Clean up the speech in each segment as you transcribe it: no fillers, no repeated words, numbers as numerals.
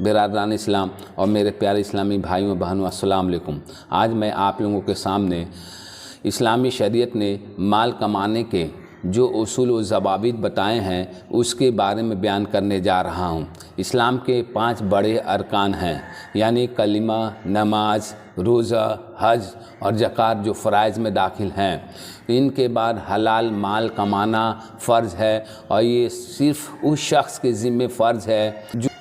برادران اسلام اور میرے پیارے اسلامی بھائیوں و بہنوں، السلام علیکم۔ آج میں آپ لوگوں کے سامنے اسلامی شریعت نے مال کمانے کے جو اصول و ضوابط بتائے ہیں اس کے بارے میں بیان کرنے جا رہا ہوں۔ اسلام کے 5 بڑے ارکان ہیں، یعنی کلمہ، نماز، روزہ، حج اور زکوٰۃ جو فرائض میں داخل ہیں۔ ان کے بعد حلال مال کمانا فرض ہے، اور یہ صرف اس شخص کے ذمہ فرض ہے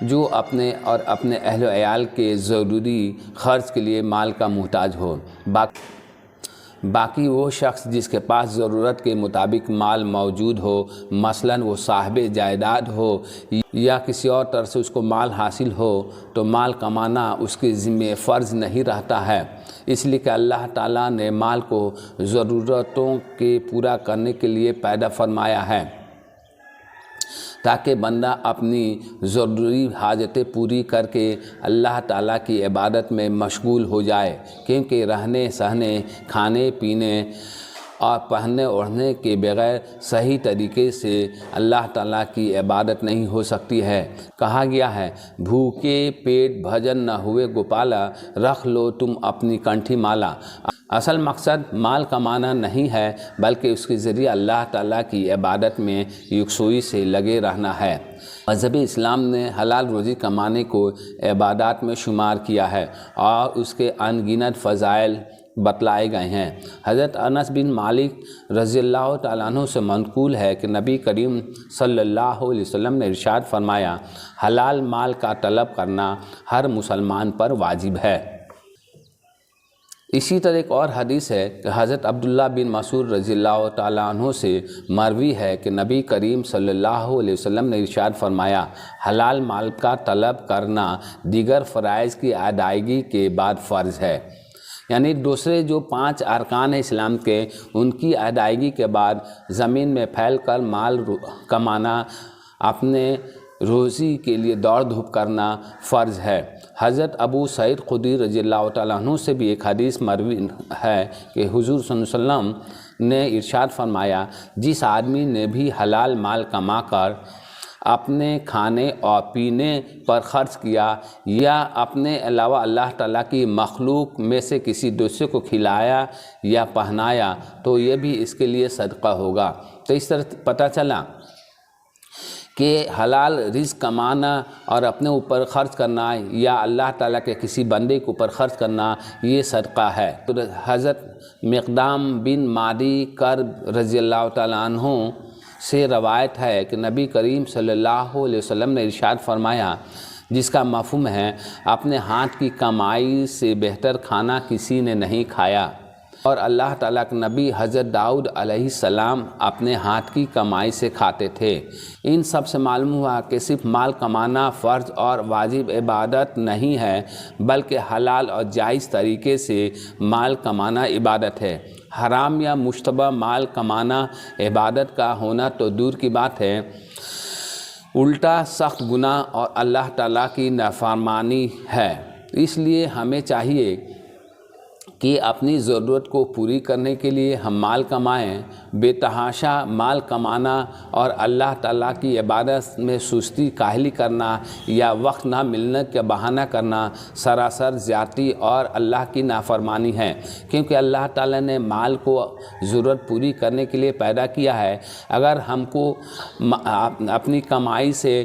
جو اپنے اور اپنے اہل و عیال کے ضروری خرچ کے لیے مال کا محتاج ہو۔ باقی وہ شخص جس کے پاس ضرورت کے مطابق مال موجود ہو، مثلاً وہ صاحب جائیداد ہو یا کسی اور طرح سے اس کو مال حاصل ہو، تو مال کمانا اس کے ذمہ فرض نہیں رہتا ہے، اس لیے کہ اللہ تعالیٰ نے مال کو ضرورتوں کے پورا کرنے کے لیے پیدا فرمایا ہے، تاکہ بندہ اپنی ضروری حاجتیں پوری کر کے اللہ تعالیٰ کی عبادت میں مشغول ہو جائے، کیونکہ رہنے سہنے، کھانے پینے اور پہننے اوڑھنے کے بغیر صحیح طریقے سے اللہ تعالیٰ کی عبادت نہیں ہو سکتی ہے۔ کہا گیا ہے، بھوکے پیٹ بھجن نہ ہوئے گوپالا، رکھ لو تم اپنی کنٹھی مالا۔ اصل مقصد مال کمانا نہیں ہے، بلکہ اس کے ذریعے اللہ تعالیٰ کی عبادت میں یکسوئی سے لگے رہنا ہے۔ مذہب اسلام نے حلال روزی کمانے کو عبادات میں شمار کیا ہے اور اس کے ان گنت فضائل بتلائے گئے ہیں۔ حضرت انس بن مالک رضی اللہ تعالیٰ عنہ سے منقول ہے کہ نبی کریم صلی اللہ علیہ وسلم نے ارشاد فرمایا، حلال مال کا طلب کرنا ہر مسلمان پر واجب ہے۔ اسی طرح ایک اور حدیث ہے کہ حضرت عبداللہ بن مسعود رضی اللہ تعالیٰ عنہ سے مروی ہے کہ نبی کریم صلی اللہ علیہ وسلم نے ارشاد فرمایا، حلال مال کا طلب کرنا دیگر فرائض کی ادائیگی کے بعد فرض ہے۔ یعنی دوسرے جو 5 ارکان ہیں اسلام کے، ان کی ادائیگی کے بعد زمین میں پھیل کر مال کمانا، اپنے روزی کے لیے دوڑ دھوپ کرنا فرض ہے۔ حضرت ابو سعید خدری رضی اللہ تعالیٰ عنہ سے بھی ایک حدیث مروی ہے کہ حضور صلی اللہ علیہ وسلم نے ارشاد فرمایا، جس آدمی نے بھی حلال مال کما کر اپنے کھانے اور پینے پر خرچ کیا یا اپنے علاوہ اللہ تعالیٰ کی مخلوق میں سے کسی دوسرے کو کھلایا یا پہنایا، تو یہ بھی اس کے لیے صدقہ ہوگا۔ تو اس طرح پتہ چلا کہ حلال رزق کمانا اور اپنے اوپر خرچ کرنا یا اللہ تعالیٰ کے کسی بندے کے اوپر خرچ کرنا یہ صدقہ ہے۔ تو حضرت مقدام بن معدی کرب رضی اللہ تعالیٰ عنہ سے روایت ہے کہ نبی کریم صلی اللہ علیہ وسلم نے ارشاد فرمایا، جس کا مفہوم ہے اپنے ہاتھ کی کمائی سے بہتر کھانا کسی نے نہیں کھایا، اور اللہ تعالیٰ کے نبی حضرت داؤد علیہ السلام اپنے ہاتھ کی کمائی سے کھاتے تھے۔ ان سب سے معلوم ہوا کہ صرف مال کمانا فرض اور واجب عبادت نہیں ہے، بلکہ حلال اور جائز طریقے سے مال کمانا عبادت ہے۔ حرام یا مشتبہ مال کمانا عبادت کا ہونا تو دور کی بات ہے، الٹا سخت گناہ اور اللہ تعالیٰ کی نافرمانی ہے۔ اس لیے ہمیں چاہیے کہ اپنی ضرورت کو پوری کرنے کے لیے ہم مال کمائیں۔ بے تحاشا مال کمانا اور اللہ تعالیٰ کی عبادت میں سستی کاہلی کرنا یا وقت نہ ملنے کا بہانہ کرنا سراسر زیادتی اور اللہ کی نافرمانی ہے، کیونکہ اللہ تعالیٰ نے مال کو ضرورت پوری کرنے کے لیے پیدا کیا ہے۔ اگر ہم کو اپنی کمائی سے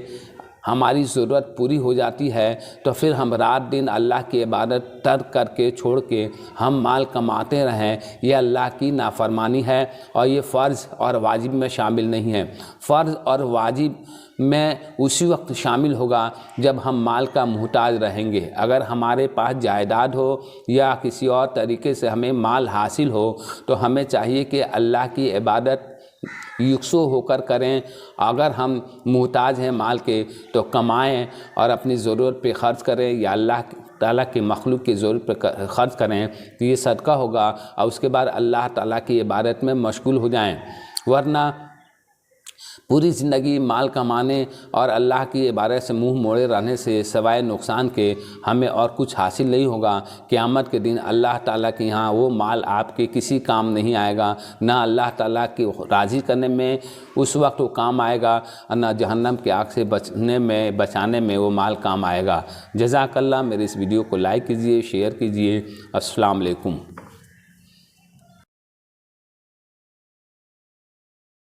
ہماری ضرورت پوری ہو جاتی ہے تو پھر ہم رات دن اللہ کی عبادت ترک کر کے چھوڑ کے ہم مال کماتے رہیں، یہ اللہ کی نافرمانی ہے، اور یہ فرض اور واجب میں شامل نہیں ہے۔ فرض اور واجب میں اسی وقت شامل ہوگا جب ہم مال کا محتاج رہیں گے۔ اگر ہمارے پاس جائیداد ہو یا کسی اور طریقے سے ہمیں مال حاصل ہو تو ہمیں چاہیے کہ اللہ کی عبادت یکسو ہو کر کریں۔ اگر ہم محتاج ہیں مال کے تو کمائیں اور اپنی ضرورت پہ خرچ کریں یا اللہ تعالیٰ کی مخلوق کی ضرورت پہ خرچ کریں، تو یہ صدقہ ہوگا، اور اس کے بعد اللہ تعالیٰ کی عبادت میں مشغول ہو جائیں۔ ورنہ پوری زندگی مال کمانے اور اللہ کی عبادت سے منہ موڑے رہنے سے سوائے نقصان کے ہمیں اور کچھ حاصل نہیں ہوگا۔ قیامت کے دن اللہ تعالیٰ کے یہاں وہ مال آپ کے کسی کام نہیں آئے گا، نہ اللہ تعالیٰ کی راضی کرنے میں اس وقت وہ کام آئے گا، اور نہ جہنم کی آگ سے بچانے میں وہ مال کام آئے گا۔ جزاک اللہ۔ میرے اس ویڈیو کو لائک کیجئے، شیئر کیجئے۔ السلام علیکم۔